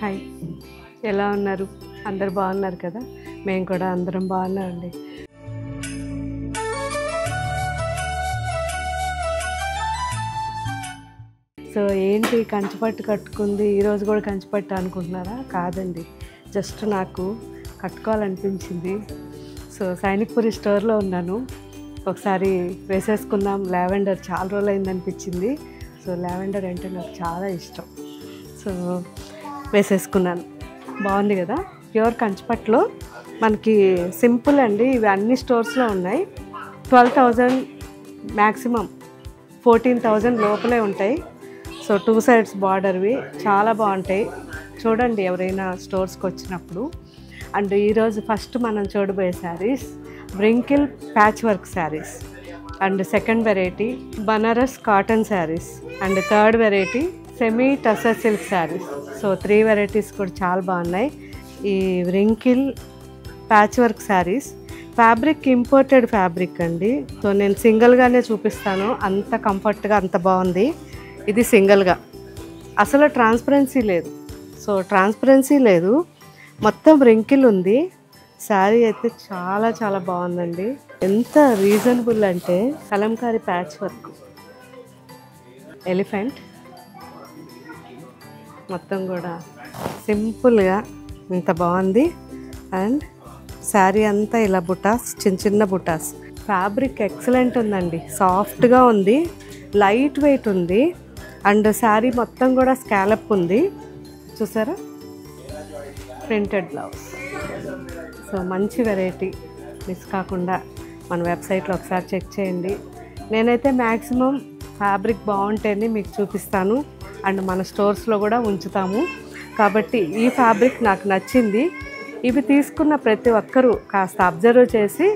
Hi, ఎలా ఉన్నారు? అందరు బాగున్నారు కదా? మేము కూడా అందరం బాగున్నామండి. సో ఏంటి కంచిపట్టు కట్టుకుంది, ఈరోజు కూడా కంచిపట్టు అనుకుంటున్నారా? కాదండి, జస్ట్ నాకు కట్టుకోవాలనిపించింది. సో సైనిక్పురి స్టోర్లో ఉన్నాను, ఒకసారి వేసేసుకుందాం. లావెండర్ చాలా రోజులు అయిందనిపించింది. సో లావెండర్ అంటే నాకు చాలా ఇష్టం. సో వేసేసుకున్నాను. బాగుంది కదా? ప్యూర్ కంచిపట్టులో మనకి సింపుల్ అండి. ఇవి అన్ని స్టోర్స్లో ఉన్నాయి. 12,000 మ్యాక్సిమం 14,000 లోపలే ఉంటాయి. సో 2 సైడ్స్ బార్డర్వి చాలా బాగుంటాయి. చూడండి ఎవరైనా స్టోర్స్కి వచ్చినప్పుడు. అండ్ ఈరోజు ఫస్ట్ మనం చూడబోయే saris wrinkle patch work saris. And second variety Banaras cotton saris. And third variety semi tussar silk saris. So 3 varieties కూడా చాలా బాగున్నాయి. ఈ wrinkle patch work saris fabric imported fabric అండి. సో నేను సింగిల్గానే చూపిస్తాను, అంత కంఫర్ట్గా అంత బాగుంది. ఇది సింగిల్గా, అసలు ట్రాన్స్పరెన్సీ లేదు. సో ట్రాన్స్పరెన్సీ లేదు, మొత్తం వ్రింకిల్ ఉంది. శారీ అయితే చాలా చాలా బాగుందండి. ఎంత రీజనబుల్ అంటే కలంకారీ ప్యాచ్ వర్క్, ఎలిఫెంట్ మొత్తం కూడా సింపుల్గా ఇంత బాగుంది. అండ్ శారీ అంతా ఇలా బుటాస్, చిన్న చిన్న బుటాస్. ఫ్యాబ్రిక్ ఎక్సలెంట్ ఉందండి, సాఫ్ట్గా ఉంది, లైట్ వెయిట్ ఉంది. అండ్ శారీ మొత్తం కూడా స్కాలప్ ఉంది, చూసారా? Printed blouse. సో మంచి వెరైటీ, మిస్ కాకుండా మన వెబ్సైట్లో ఒకసారి చెక్ చేయండి. నేనైతే మ్యాక్సిమం ఫ్యాబ్రిక్ బాగుంటేనే మీకు చూపిస్తాను, అండ్ మన స్టోర్స్లో కూడా ఉంచుతాము. కాబట్టి ఈ ఫ్యాబ్రిక్ నాకు నచ్చింది. ఇవి తీసుకున్న ప్రతి ఒక్కరూ కాస్త అబ్జర్వ్ చేసి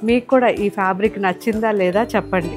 మీకు కూడా ఈ ఫ్యాబ్రిక్ నచ్చిందా లేదా చెప్పండి.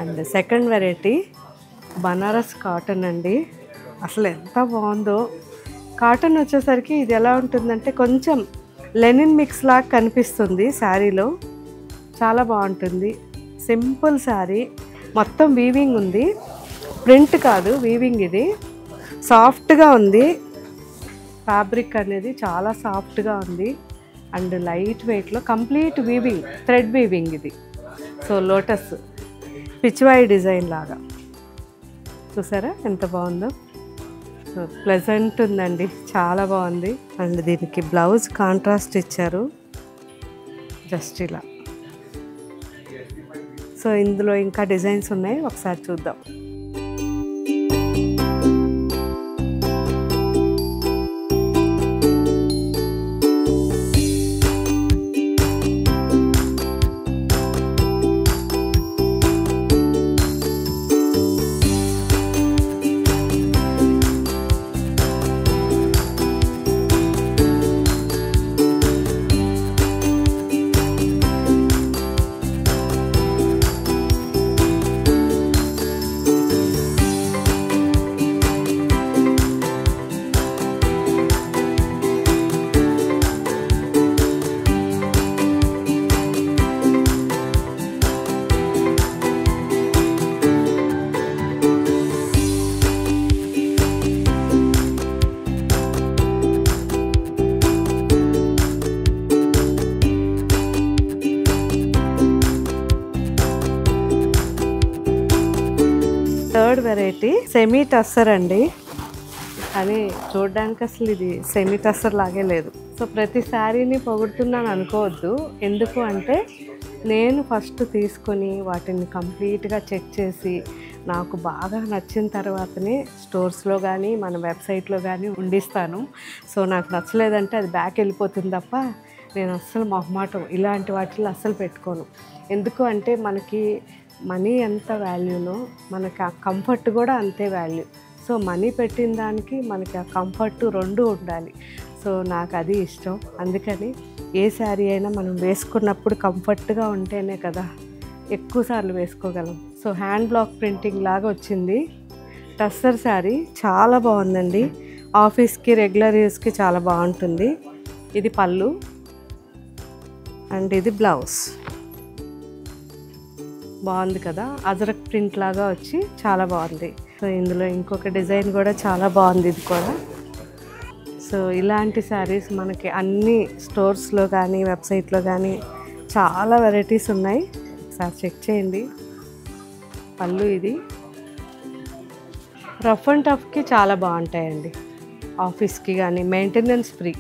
And second variety Banaras cotton అండి. అసలు ఎంత బాగుందో. కాటన్ వచ్చేసరికి ఇది ఎలా ఉంటుందంటే కొంచెం లెనిన్ మిక్స్ లాగా కనిపిస్తుంది శారీలో, చాలా బాగుంటుంది. సింపుల్ శారీ, మొత్తం వీవింగ్ ఉంది, ప్రింట్ కాదు వీవింగ్. ఇది సాఫ్ట్గా ఉంది, ఫ్యాబ్రిక్ అనేది చాలా సాఫ్ట్గా ఉంది. అండ్ లైట్ వెయిట్లో కంప్లీట్ వీవింగ్, థ్రెడ్ వీవింగ్ ఇది. సో లోటస్ పిచ్వాయి డిజైన్ లాగా, చూసారా ఎంత బాగుందో? సో ప్లెజెంట్ ఉందండి, చాలా బాగుంది. అండ్ దీనికి బ్లౌజ్ కాంట్రాస్ట్ ఇచ్చారు, జస్ట్ ఇలా. సో ఇందులో ఇంకా డిజైన్స్ ఉన్నాయి, ఒకసారి చూద్దాం. థర్డ్ వెరైటీ సెమీ టస్సర్ అండి, కానీ చూడడానికి అసలు ఇది సెమీ టస్సర్ లాగే లేదు. సో ప్రతి శారీని పొగుడుతున్నాను అనుకోవద్దు, ఎందుకు అంటే నేను ఫస్ట్ తీసుకొని వాటిని కంప్లీట్గా చెక్ చేసి నాకు బాగా నచ్చిన తర్వాతనే స్టోర్స్లో కానీ మన వెబ్సైట్లో కానీ ఉండిస్తాను. సో నాకు నచ్చలేదంటే అది బ్యాక్ వెళ్ళిపోతుంది తప్ప నేను అస్సలు మొహమాటం ఇలాంటి వాటిల్లో అస్సలు పెట్టుకోను. ఎందుకు అంటే మనకి మనీ ఎంత వాల్యూనో మనకి ఆ కంఫర్ట్ కూడా అంతే వాల్యూ. సో మనీ పెట్టిన దానికి మనకి ఆ కంఫర్ట్ రెండు ఉండాలి. సో నాకు అది ఇష్టం. అందుకని ఏ శారీ అయినా మనం వేసుకున్నప్పుడు కంఫర్ట్గా ఉంటేనే కదా ఎక్కువసార్లు వేసుకోగలం. సో హ్యాండ్ బ్లాక్ ప్రింటింగ్ లాగా వచ్చింది టస్సర్ శారీ, చాలా బాగుందండి. ఆఫీస్కి రెగ్యులర్ యూస్కి చాలా బాగుంటుంది. ఇది పళ్ళు అండ్ ఇది బ్లౌజ్. బాగుంది కదా, అజరక్ ప్రింట్ లాగా వచ్చి చాలా బాగుంది. సో ఇందులో ఇంకొక డిజైన్ కూడా చాలా బాగుంది, ఇది కూడా. సో ఇలాంటి శారీస్ మనకి అన్ని స్టోర్స్లో కానీ వెబ్సైట్లో కానీ చాలా వెరైటీస్ ఉన్నాయి, ఒకసారి చెక్ చేయండి. పళ్ళు ఇది రఫ్ అండ్ టఫ్కి చాలా బాగుంటాయండి. ఆఫీస్కి కానీ మెయింటెనెన్స్ ఫ్రీ,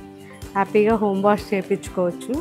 హ్యాపీగా హోమ్ వాష్ చేయించుకోవచ్చు.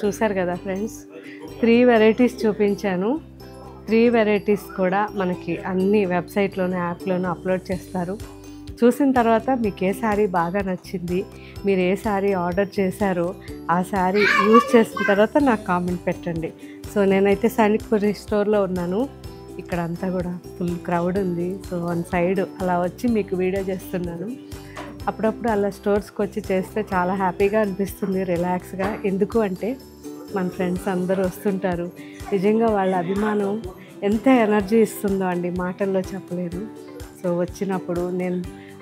చూసారు కదా ఫ్రెండ్స్, 3 వెరైటీస్ చూపించాను. 3 వెరైటీస్ కూడా మనకి అన్ని వెబ్సైట్లోనూ యాప్లోనూ అప్లోడ్ చేస్తారు. చూసిన తర్వాత మీకు ఏ శారీ బాగా నచ్చింది, మీరు ఏ శారీ ఆర్డర్ చేశారో ఆ శారీ యూజ్ చేసిన తర్వాత నాకు కామెంట్ పెట్టండి. సో నేనైతే సైనిక్పురి స్టోర్లో ఉన్నాను. ఇక్కడ అంతా కూడా ఫుల్ క్రౌడ్ ఉంది. సో వన్ సైడ్ అలా వచ్చి మీకు వీడియో చేస్తున్నాను. అప్పుడప్పుడు అలా స్టోర్స్కి వచ్చి చేస్తే చాలా హ్యాపీగా అనిపిస్తుంది, రిలాక్స్గా. ఎందుకు అంటే మన ఫ్రెండ్స్ అందరూ వస్తుంటారు. నిజంగా వాళ్ళ అభిమానం ఎంత ఎనర్జీ ఇస్తుందో అండి, మాటల్లో చెప్పలేను. సో వచ్చినప్పుడు నేను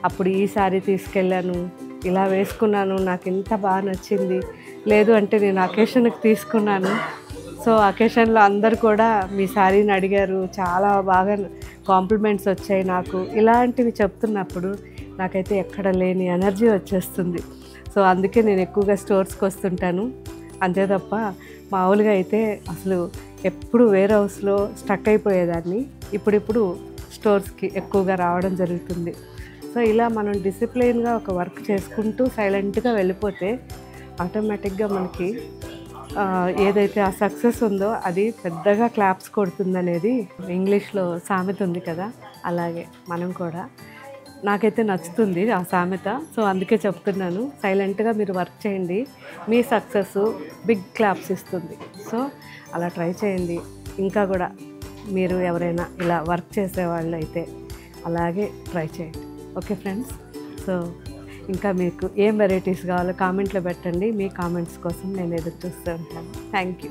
అప్పుడు ఈ శారీ తీసుకెళ్ళాను, ఇలా వేసుకున్నాను, నాకు ఇంత బాగా నచ్చింది, లేదు అంటే నేను అకేషన్కి తీసుకున్నాను. సో అకేషన్లో అందరు కూడా మీ శారీని అడిగారు, చాలా బాగా కాంప్లిమెంట్స్ వచ్చాయి నాకు, ఇలాంటివి చెప్తున్నప్పుడు నాకైతే ఎక్కడ లేని ఎనర్జీ వచ్చేస్తుంది. సో అందుకే నేను ఎక్కువగా స్టోర్స్కి వస్తుంటాను. అంతే తప్ప మామూలుగా అయితే అసలు ఎప్పుడు వేర్ హౌస్లో స్టక్ అయిపోయేదాన్ని. ఇప్పుడు స్టోర్స్కి ఎక్కువగా రావడం జరుగుతుంది. సో ఇలా మనం డిసిప్లైన్గా ఒక వర్క్ చేసుకుంటూ సైలెంట్గా వెళ్ళిపోతే ఆటోమేటిక్గా మనకి ఏదైతే ఆ సక్సెస్ ఉందో అది పెద్దగా క్లాప్స్ కొడుతుందనేది ఇంగ్లీష్లో సామెత ఉంది కదా, అలాగే మనం కూడా, నాకైతే నచ్చుతుంది ఆ సామెత. సో అందుకే చెప్తున్నాను, సైలెంట్గా మీరు వర్క్ చేయండి, మీ సక్సెస్ బిగ్ క్లాప్స్ ఇస్తుంది. సో అలా ట్రై చేయండి. ఇంకా కూడా మీరు ఎవరైనా ఇలా వర్క్ చేసేవాళ్ళు అయితే అలాగే ట్రై చేయండి. ఓకే ఫ్రెండ్స్, సో ఇంకా మీకు ఏం వెరైటీస్ కావాలో కామెంట్లో పెట్టండి. మీ కామెంట్స్ కోసం నేను ఎదురు చూస్తూ ఉంటాను. Thank you.